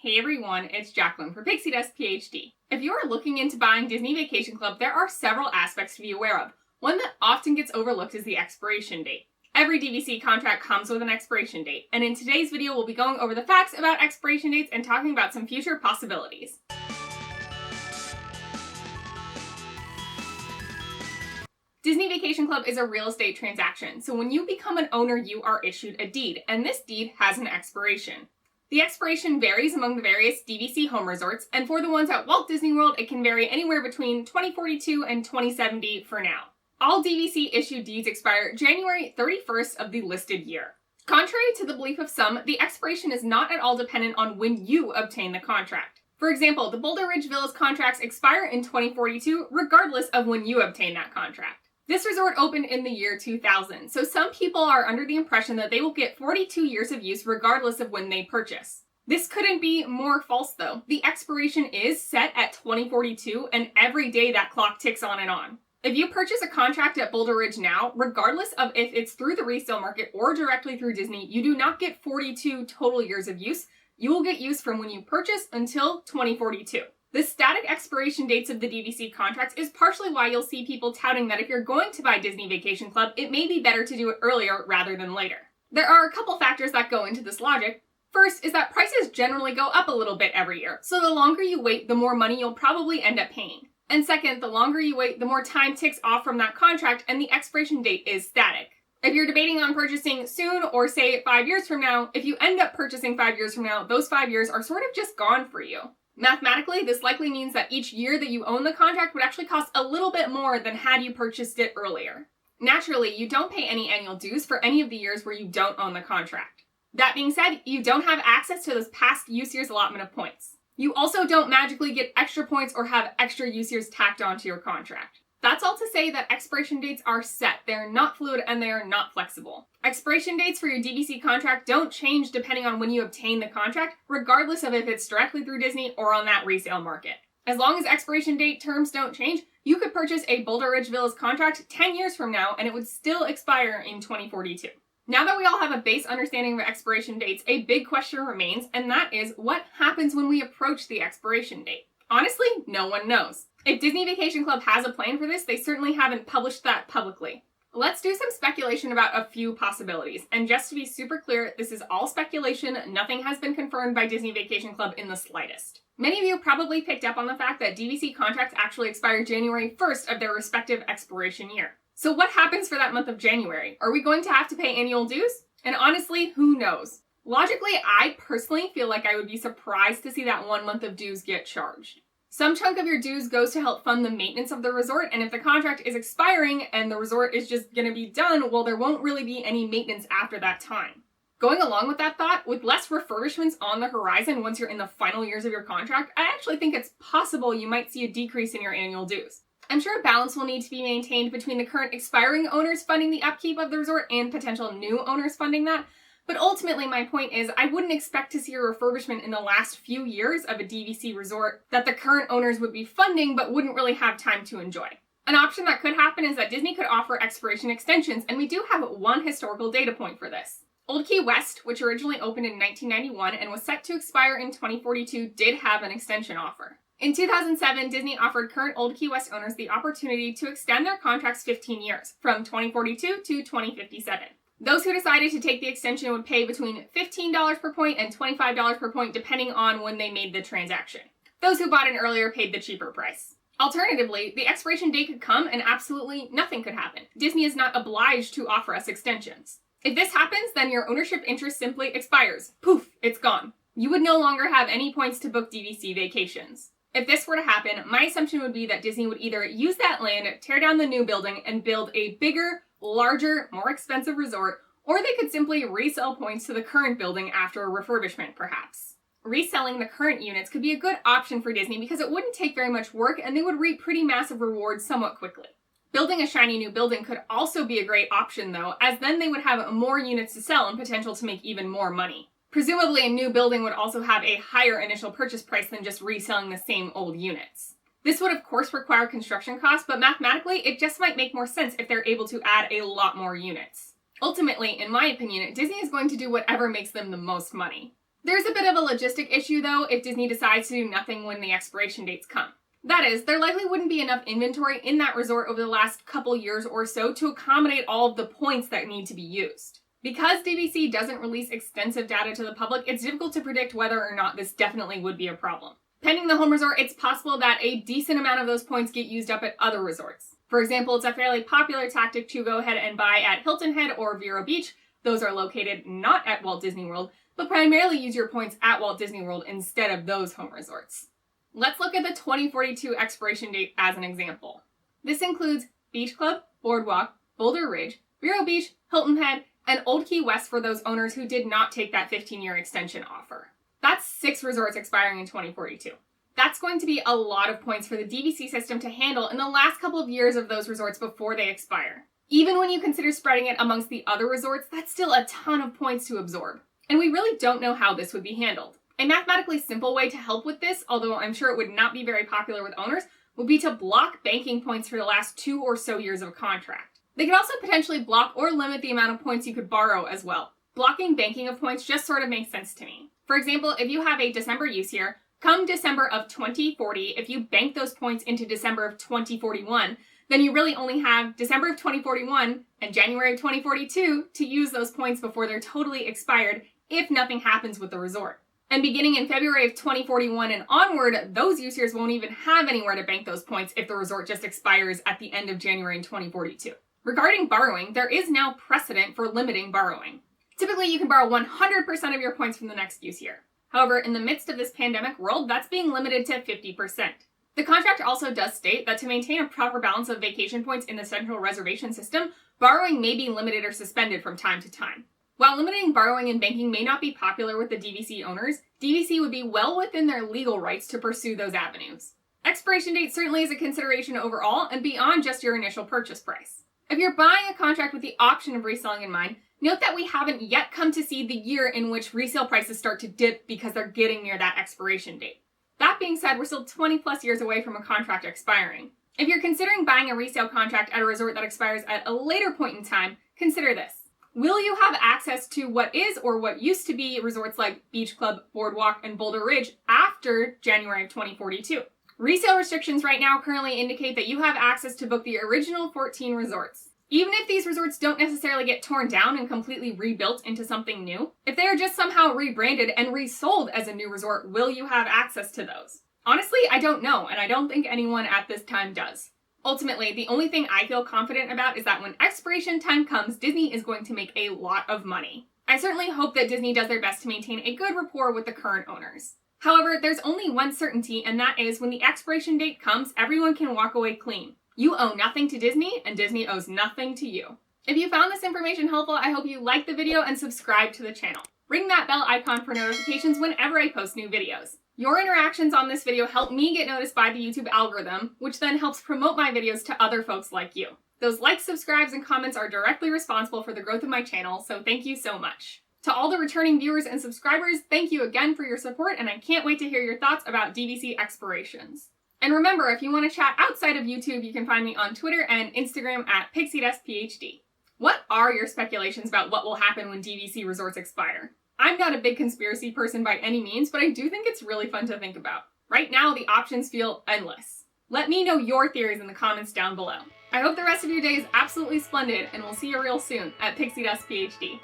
Hey everyone, it's Jacqueline for Pixie Dust PhD. If you are looking into buying Disney Vacation Club, there are several aspects to be aware of. One that often gets overlooked is the expiration date. Every DVC contract comes with an expiration date, and in today's video we'll be going over the facts about expiration dates and talking about some future possibilities. Disney Vacation Club is a real estate transaction, so when you become an owner you are issued a deed, and this deed has an expiration. The expiration varies among the various DVC home resorts, and for the ones at Walt Disney World it can vary anywhere between 2042 and 2070 for now. All DVC issued deeds expire January 31st of the listed year. Contrary to the belief of some, the expiration is not at all dependent on when you obtain the contract. For example, the Boulder Ridge Villas contracts expire in 2042 regardless of when you obtain that contract. This resort opened in the year 2000, so some people are under the impression that they will get 42 years of use regardless of when they purchase. This couldn't be more false though. The expiration is set at 2042 and every day that clock ticks on and on. If you purchase a contract at Boulder Ridge now, regardless of if it's through the resale market or directly through Disney, you do not get 42 total years of use. You will get use from when you purchase until 2042. The static expiration dates of the DVC contracts is partially why you'll see people touting that if you're going to buy Disney Vacation Club, it may be better to do it earlier rather than later. There are a couple factors that go into this logic. First is that prices generally go up a little bit every year, so the longer you wait, the more money you'll probably end up paying. And second, the longer you wait, the more time ticks off from that contract and the expiration date is static. If you're debating on purchasing soon or say 5 years from now, if you end up purchasing 5 years from now, those 5 years are sort of just gone for you. Mathematically, this likely means that each year that you own the contract would actually cost a little bit more than had you purchased it earlier. Naturally, you don't pay any annual dues for any of the years where you don't own the contract. That being said, you don't have access to those past use years allotment of points. You also don't magically get extra points or have extra use years tacked onto your contract. That's all to say that expiration dates are set. They're not fluid and they are not flexible. Expiration dates for your DVC contract don't change depending on when you obtain the contract, regardless of if it's directly through Disney or on that resale market. As long as expiration date terms don't change, you could purchase a Boulder Ridge Villas contract 10 years from now and it would still expire in 2042. Now that we all have a base understanding of expiration dates, a big question remains, and that is, what happens when we approach the expiration date? Honestly, no one knows. If Disney Vacation Club has a plan for this, they certainly haven't published that publicly. Let's do some speculation about a few possibilities. And just to be super clear, this is all speculation. Nothing has been confirmed by Disney Vacation Club in the slightest. Many of you probably picked up on the fact that DVC contracts actually expire January 1st of their respective expiration year. So what happens for that month of January? Are we going to have to pay annual dues? And honestly, who knows? Logically, I personally feel like I would be surprised to see that 1 month of dues get charged. Some chunk of your dues goes to help fund the maintenance of the resort, and if the contract is expiring and the resort is just going to be done, well, there won't really be any maintenance after that time. Going along with that thought, with less refurbishments on the horizon once you're in the final years of your contract, I actually think it's possible you might see a decrease in your annual dues. I'm sure a balance will need to be maintained between the current expiring owners funding the upkeep of the resort and potential new owners funding that. But ultimately, my point is, I wouldn't expect to see a refurbishment in the last few years of a DVC resort that the current owners would be funding but wouldn't really have time to enjoy. An option that could happen is that Disney could offer expiration extensions, and we do have one historical data point for this. Old Key West, which originally opened in 1991 and was set to expire in 2042, did have an extension offer. In 2007, Disney offered current Old Key West owners the opportunity to extend their contracts 15 years, from 2042 to 2057. Those who decided to take the extension would pay between $15 per point and $25 per point depending on when they made the transaction. Those who bought in earlier paid the cheaper price. Alternatively, the expiration date could come and absolutely nothing could happen. Disney is not obliged to offer us extensions. If this happens, then your ownership interest simply expires. Poof, it's gone. You would no longer have any points to book DVC vacations. If this were to happen, my assumption would be that Disney would either use that land, tear down the new building, and build a bigger, larger, more expensive resort, or they could simply resell points to the current building after a refurbishment, perhaps. Reselling the current units could be a good option for Disney because it wouldn't take very much work and they would reap pretty massive rewards somewhat quickly. Building a shiny new building could also be a great option though, as then they would have more units to sell and potential to make even more money. Presumably a new building would also have a higher initial purchase price than just reselling the same old units. This would of course require construction costs, but mathematically it just might make more sense if they're able to add a lot more units. Ultimately, in my opinion, Disney is going to do whatever makes them the most money. There's a bit of a logistic issue though if Disney decides to do nothing when the expiration dates come. That is, there likely wouldn't be enough inventory in that resort over the last couple years or so to accommodate all of the points that need to be used. Because DVC doesn't release extensive data to the public, it's difficult to predict whether or not this definitely would be a problem. Pending the home resort, it's possible that a decent amount of those points get used up at other resorts. For example, it's a fairly popular tactic to go ahead and buy at Hilton Head or Vero Beach. Those are located not at Walt Disney World, but primarily use your points at Walt Disney World instead of those home resorts. Let's look at the 2042 expiration date as an example. This includes Beach Club, Boardwalk, Boulder Ridge, Vero Beach, Hilton Head, and Old Key West for those owners who did not take that 15-year extension offer. That's 6 resorts expiring in 2042. That's going to be a lot of points for the DVC system to handle in the last couple of years of those resorts before they expire. Even when you consider spreading it amongst the other resorts, that's still a ton of points to absorb. And we really don't know how this would be handled. A mathematically simple way to help with this, although I'm sure it would not be very popular with owners, would be to block banking points for the last 2 or so years of a contract. They could also potentially block or limit the amount of points you could borrow as well. Blocking banking of points just sort of makes sense to me. For example, if you have a December use year, come December of 2040, if you bank those points into December of 2041, then you really only have December of 2041 and January of 2042 to use those points before they're totally expired if nothing happens with the resort. And beginning in February of 2041 and onward, those use years won't even have anywhere to bank those points if the resort just expires at the end of January in 2042. Regarding borrowing, there is now precedent for limiting borrowing. Typically, you can borrow 100% of your points from the next use year. However, in the midst of this pandemic world, that's being limited to 50%. The contract also does state that to maintain a proper balance of vacation points in the central reservation system, borrowing may be limited or suspended from time to time. While limiting borrowing and banking may not be popular with the DVC owners, DVC would be well within their legal rights to pursue those avenues. Expiration date certainly is a consideration overall and beyond just your initial purchase price. If you're buying a contract with the option of reselling in mind, note that we haven't yet come to see the year in which resale prices start to dip because they're getting near that expiration date. That being said, we're still 20 plus years away from a contract expiring. If you're considering buying a resale contract at a resort that expires at a later point in time, consider this. Will you have access to what is or what used to be resorts like Beach Club, Boardwalk, and Boulder Ridge after January of 2042? Resale restrictions right now currently indicate that you have access to book the original 14 resorts. Even if these resorts don't necessarily get torn down and completely rebuilt into something new, if they are just somehow rebranded and resold as a new resort, will you have access to those? Honestly, I don't know, and I don't think anyone at this time does. Ultimately, the only thing I feel confident about is that when expiration time comes, Disney is going to make a lot of money. I certainly hope that Disney does their best to maintain a good rapport with the current owners. However, there's only one certainty, and that is when the expiration date comes, everyone can walk away clean. You owe nothing to Disney, and Disney owes nothing to you. If you found this information helpful, I hope you like the video and subscribe to the channel. Ring that bell icon for notifications whenever I post new videos. Your interactions on this video help me get noticed by the YouTube algorithm, which then helps promote my videos to other folks like you. Those likes, subscribes, and comments are directly responsible for the growth of my channel, so thank you so much. To all the returning viewers and subscribers, thank you again for your support, and I can't wait to hear your thoughts about DVC expirations. And remember, if you want to chat outside of YouTube, you can find me on Twitter and Instagram at PixieDustPhD. What are your speculations about what will happen when DVC resorts expire? I'm not a big conspiracy person by any means, but I do think it's really fun to think about. Right now, the options feel endless. Let me know your theories in the comments down below. I hope the rest of your day is absolutely splendid, and we'll see you real soon at PixieDustPhD.